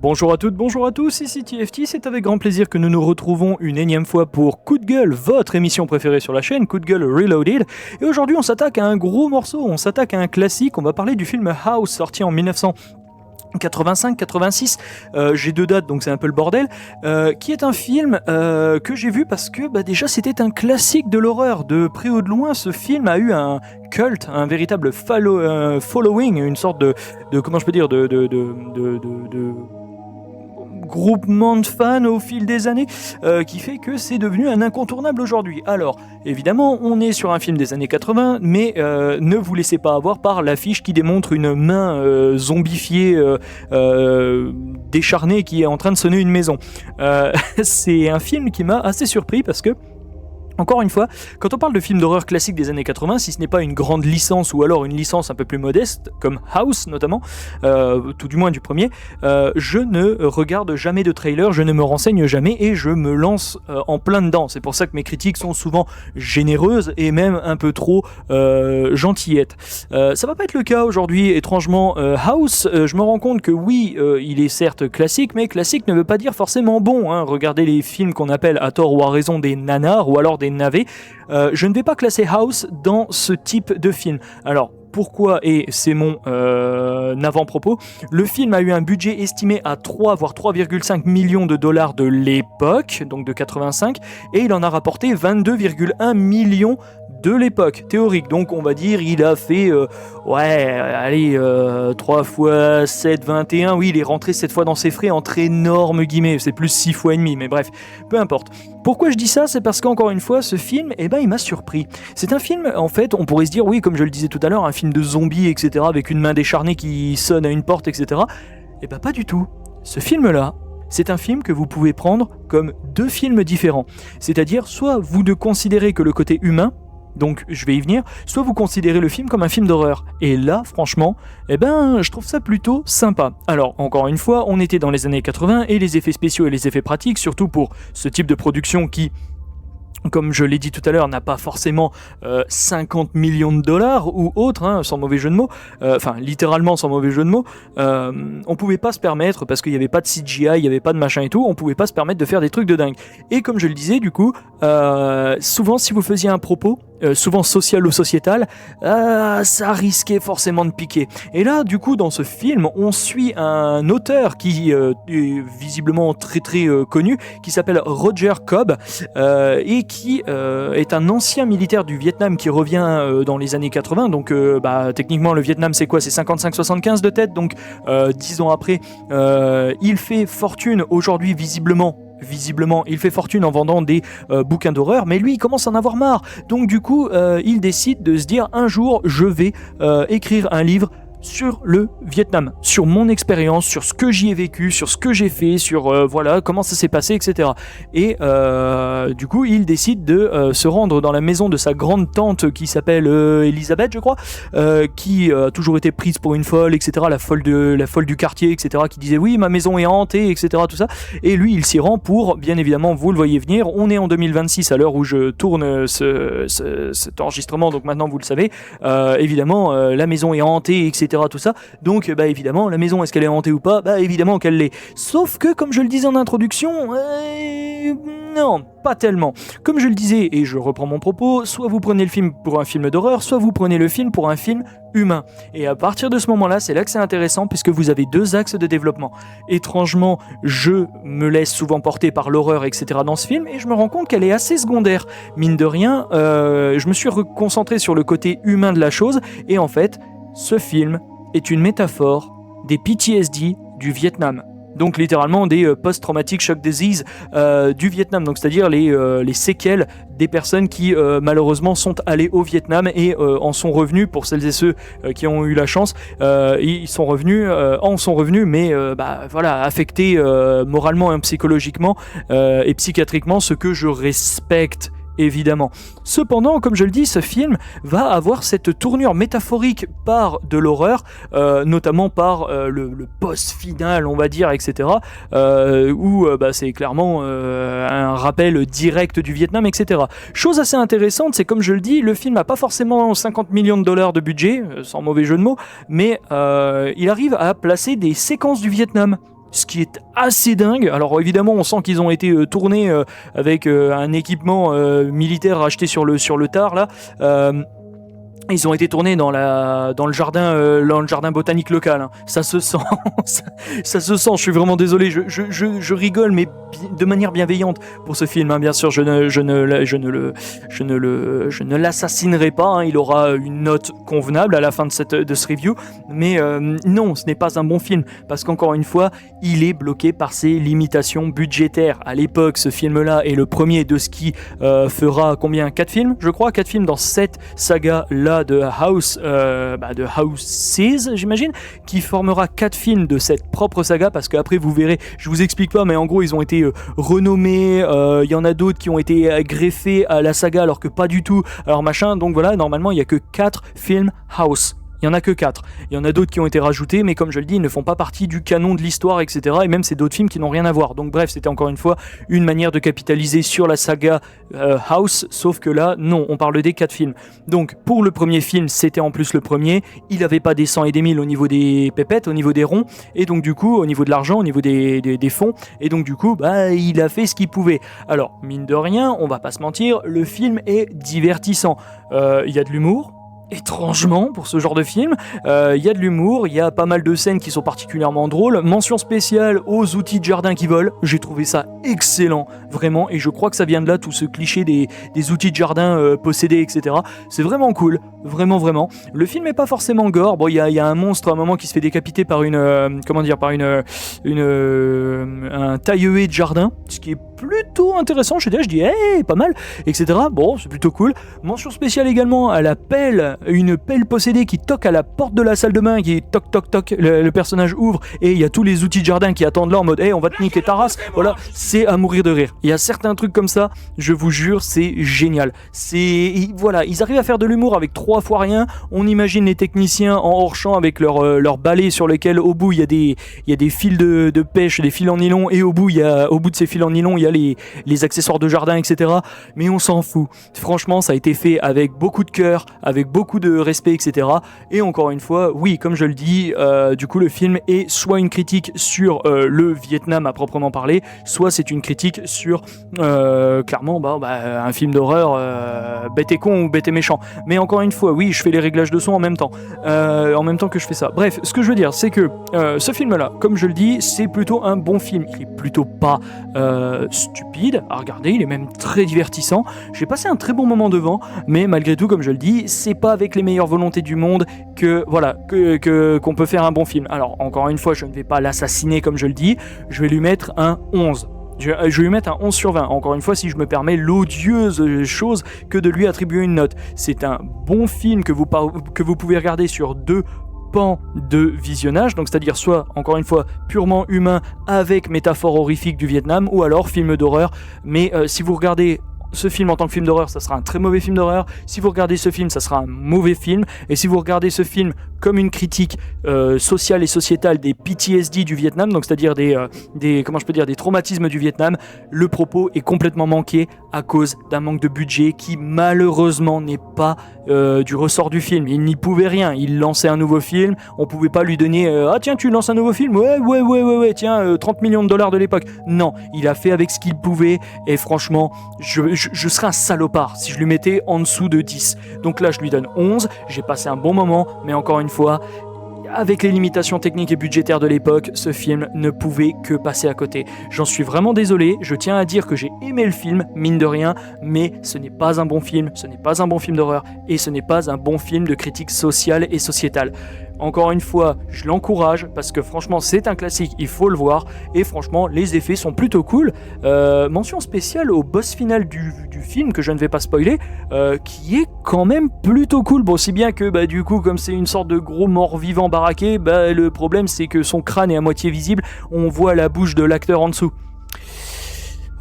Bonjour à toutes, bonjour à tous, ici TFT, c'est avec grand plaisir que nous nous retrouvons une énième fois pour Coup de gueule, votre émission préférée sur la chaîne, Coup de gueule Reloaded. Et aujourd'hui on s'attaque à un gros morceau, on s'attaque à un classique, on va parler du film House, sorti en 1985-86, j'ai deux dates donc c'est un peu le bordel, qui est un film que j'ai vu parce que déjà c'était un classique de l'horreur. De près ou de loin, ce film a eu un culte, un véritable following, une sorte de comment je peux dire, de groupement de fans au fil des années, qui fait que c'est devenu un incontournable aujourd'hui. Alors, évidemment, on est sur un film des années 80, mais ne vous laissez pas avoir par l'affiche qui démontre une main zombifiée, décharnée, qui est en train de sonner une maison. C'est un film qui m'a assez surpris parce que, encore une fois, quand on parle de films d'horreur classiques des années 80, si ce n'est pas une grande licence ou alors une licence un peu plus modeste, comme House notamment, tout du moins du premier, je ne regarde jamais de trailer, je ne me renseigne jamais et je me lance en plein dedans. C'est pour ça que mes critiques sont souvent généreuses et même un peu trop gentillettes. Ça va pas être le cas aujourd'hui, étrangement. House, je me rends compte que oui, il est certes classique, mais classique ne veut pas dire forcément bon. Regardez les films qu'on appelle à tort ou à raison des nanars ou alors des navets. Je ne vais pas classer House dans ce type de film. Alors, pourquoi? Et c'est mon avant-propos. Le film a eu un budget estimé à 3 voire 3,5 millions de dollars de l'époque, donc de 85, et il en a rapporté 22,1 millions de l'époque théorique. Donc on va dire il a fait 3 fois 7, 21. Oui, il est rentré cette fois dans ses frais entre énormes guillemets, c'est plus 6 fois et demi, mais bref, peu importe. Pourquoi je dis ça? C'est parce qu'encore une fois, ce film, il m'a surpris. C'est un film, en fait, on pourrait se dire, oui, comme je le disais tout à l'heure, un film de zombies, etc., avec une main décharnée qui sonne à une porte, etc. Pas du tout. Ce film-là, c'est un film que vous pouvez prendre comme deux films différents. C'est-à-dire, soit vous ne considérez que le côté humain, donc je vais y venir, soit vous considérez le film comme un film d'horreur. Et là, franchement, je trouve ça plutôt sympa. Alors, encore une fois, on était dans les années 80 et les effets spéciaux et les effets pratiques, surtout pour ce type de production qui, comme je l'ai dit tout à l'heure, n'a pas forcément 50 millions de dollars ou autre, sans mauvais jeu de mots, littéralement sans mauvais jeu de mots, on pouvait pas se permettre, parce qu'il n'y avait pas de CGI, il n'y avait pas de machin et tout, on pouvait pas se permettre de faire des trucs de dingue. Et comme je le disais, du coup, souvent si vous faisiez un propos, souvent social ou sociétal, ça risquait forcément de piquer. Et là, du coup, dans ce film, on suit un auteur qui est visiblement très très connu, qui s'appelle Roger Cobb, et qui est un ancien militaire du Vietnam qui revient dans les années 80. Donc, techniquement, le Vietnam, c'est quoi? C'est 55-75 de tête. Donc, 10 ans après, il fait fortune aujourd'hui, visiblement, il fait fortune en vendant des bouquins d'horreur, mais lui il commence à en avoir marre, donc du coup il décide de se dire un jour je vais écrire un livre sur le Vietnam, sur mon expérience, sur ce que j'y ai vécu, sur ce que j'ai fait, sur comment ça s'est passé, etc. Et du coup, il décide de se rendre dans la maison de sa grande tante qui s'appelle Elisabeth, je crois, qui a toujours été prise pour une folle, etc. La folle du quartier, etc. Qui disait oui, ma maison est hantée, etc. Tout ça. Et lui, il s'y rend pour, bien évidemment, vous le voyez venir. On est en 2026 à l'heure où je tourne cet enregistrement, donc maintenant vous le savez. Évidemment, la maison est hantée, etc. Tout ça, donc évidemment la maison, est-ce qu'elle est hantée ou pas? Évidemment qu'elle l'est, sauf que comme je le disais en introduction, non, pas tellement. Comme je le disais, et je reprends mon propos, soit vous prenez le film pour un film d'horreur, soit vous prenez le film pour un film humain. Et à partir de ce moment-là, c'est là que c'est intéressant, puisque vous avez deux axes de développement. Étrangement, je me laisse souvent porter par l'horreur, etc. dans ce film, et je me rends compte qu'elle est assez secondaire. Mine de rien, je me suis concentré sur le côté humain de la chose, et en fait, ce film est une métaphore des PTSD du Vietnam. Donc littéralement des post-traumatic shock disease du Vietnam, donc c'est-à-dire les séquelles des personnes qui malheureusement sont allées au Vietnam et en sont revenus. Pour celles et ceux qui ont eu la chance, ils sont revenus, mais affectés moralement et psychologiquement et psychiatriquement, ce que je respecte évidemment. Cependant, comme je le dis, ce film va avoir cette tournure métaphorique par de l'horreur, notamment par le boss final, on va dire, etc. Où c'est clairement un rappel direct du Vietnam, etc. Chose assez intéressante, c'est comme je le dis, le film n'a pas forcément 50 millions de dollars de budget, sans mauvais jeu de mots, mais il arrive à placer des séquences du Vietnam ce qui est assez dingue. Alors évidemment, on sent qu'ils ont été tournés avec un équipement militaire acheté sur le tard là. Ils ont été tournés dans le jardin botanique local. Hein. Ça se sent, ça se sent. Je suis vraiment désolé. Je rigole, mais de manière bienveillante pour ce film. Hein. Bien sûr, je ne l'assassinerai pas. Hein. Il aura une note convenable à la fin de ce review. Mais non, ce n'est pas un bon film parce qu'encore une fois, il est bloqué par ses limitations budgétaires. À l'époque, ce film-là est le premier de ce qui fera combien 4 films, je crois, 4 films dans cette saga-là de Houses, j'imagine, qui formera 4 films de cette propre saga, parce qu'après vous verrez, je vous explique pas, mais en gros ils ont été renommés, il y en a d'autres qui ont été greffés à la saga alors que pas du tout, alors machin, donc voilà, normalement il y a que 4 films House. Il n'y en a que 4. Il y en a d'autres qui ont été rajoutés, mais comme je le dis, ils ne font pas partie du canon de l'histoire, etc. Et même c'est d'autres films qui n'ont rien à voir. Donc bref, c'était encore une fois une manière de capitaliser sur la saga House, sauf que là, non, on parle des 4 films. Donc pour le premier film, c'était en plus le premier. Il n'avait pas des 100 et des 1000 au niveau des pépettes, au niveau des ronds, et donc du coup, au niveau de l'argent, au niveau des fonds, et donc du coup, il a fait ce qu'il pouvait. Alors, mine de rien, on va pas se mentir, le film est divertissant. Il y a de l'humour. Étrangement pour ce genre de film, il y a de l'humour, il y a pas mal de scènes qui sont particulièrement drôles. Mention spéciale aux outils de jardin qui volent, j'ai trouvé ça excellent, vraiment, et je crois que ça vient de là, tout ce cliché des outils de jardin possédés, etc. C'est vraiment cool, vraiment. Le film est pas forcément gore, bon, il y a un monstre à un moment qui se fait décapiter par un taille-haie de jardin, ce qui est plutôt intéressant, je dis hey, pas mal, etc. Bon, c'est plutôt cool. Mention spéciale également à la pelle, une pelle possédée qui toque à la porte de la salle de bain, qui est toc toc toc, le personnage ouvre et il y a tous les outils de jardin qui attendent là en mode hey, on va te niquer ta race. Voilà, c'est à mourir de rire. Il y a certains trucs comme ça, je vous jure, c'est génial. Voilà, ils arrivent à faire de l'humour avec 3 fois rien. On imagine les techniciens en hors-champ avec leur balai sur lesquels au bout il y a des fils de pêche, des fils en nylon, et au bout de ces fils en nylon il y a les accessoires de jardin, etc. Mais on s'en fout. Franchement, ça a été fait avec beaucoup de cœur, avec beaucoup de respect, etc. Et encore une fois, oui, comme je le dis, du coup, le film est soit une critique sur le Vietnam à proprement parler, soit c'est une critique sur, clairement, un film d'horreur bête et con ou bête et méchant. Mais encore une fois, oui, je fais les réglages de son en même temps que je fais ça. Bref, ce que je veux dire, c'est que ce film-là, comme je le dis, c'est plutôt un bon film. Il est plutôt pas stupide à regarder, il est même très divertissant. J'ai passé un très bon moment devant, mais malgré tout, comme je le dis, c'est pas avec les meilleures volontés du monde qu'on peut faire un bon film. Alors, encore une fois, je ne vais pas l'assassiner comme je le dis, je vais lui mettre un 11. Je vais lui mettre un 11 sur 20. Encore une fois, si je me permets l'odieuse chose que de lui attribuer une note. C'est un bon film que vous pouvez regarder sur 2 pans de visionnage, donc c'est-à-dire soit, encore une fois, purement humain avec métaphore horrifique du Vietnam, ou alors film d'horreur. Mais si vous regardez ce film en tant que film d'horreur, ça sera un très mauvais film d'horreur. Si vous regardez ce film, ça sera un mauvais film. Et si vous regardez ce film comme une critique sociale et sociétale des PTSD du Vietnam, donc c'est-à-dire des traumatismes du Vietnam, le propos est complètement manqué à cause d'un manque de budget qui malheureusement n'est pas du ressort du film. Il n'y pouvait rien. Il lançait un nouveau film, on pouvait pas lui donner ah tiens, tu lances un nouveau film, ouais, tiens, 30 millions de dollars de l'époque. Non, il a fait avec ce qu'il pouvait, et franchement, je serais un salopard si je lui mettais en dessous de 10. Donc là, je lui donne 11, j'ai passé un bon moment, mais encore une fois, avec les limitations techniques et budgétaires de l'époque, ce film ne pouvait que passer à côté. J'en suis vraiment désolé, je tiens à dire que j'ai aimé le film, mine de rien, mais ce n'est pas un bon film, ce n'est pas un bon film d'horreur, et ce n'est pas un bon film de critique sociale et sociétale. Encore une fois, je l'encourage parce que franchement c'est un classique, il faut le voir, et franchement les effets sont plutôt cool. Mention spéciale au boss final du film que je ne vais pas spoiler, qui est quand même plutôt cool. Bon, si bien que du coup, comme c'est une sorte de gros mort-vivant baraqué, le problème c'est que son crâne est à moitié visible, on voit la bouche de l'acteur en dessous.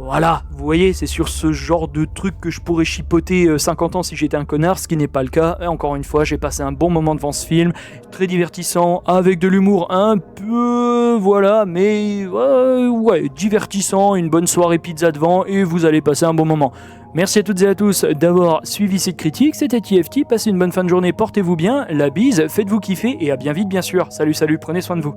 Voilà, vous voyez, c'est sur ce genre de truc que je pourrais chipoter 50 ans si j'étais un connard, ce qui n'est pas le cas. Et encore une fois, j'ai passé un bon moment devant ce film, très divertissant, avec de l'humour un peu, voilà, mais divertissant, une bonne soirée pizza devant, et vous allez passer un bon moment. Merci à toutes et à tous d'avoir suivi cette critique, c'était TFT, passez une bonne fin de journée, portez-vous bien, la bise, faites-vous kiffer, et à bien vite bien sûr. Salut, prenez soin de vous.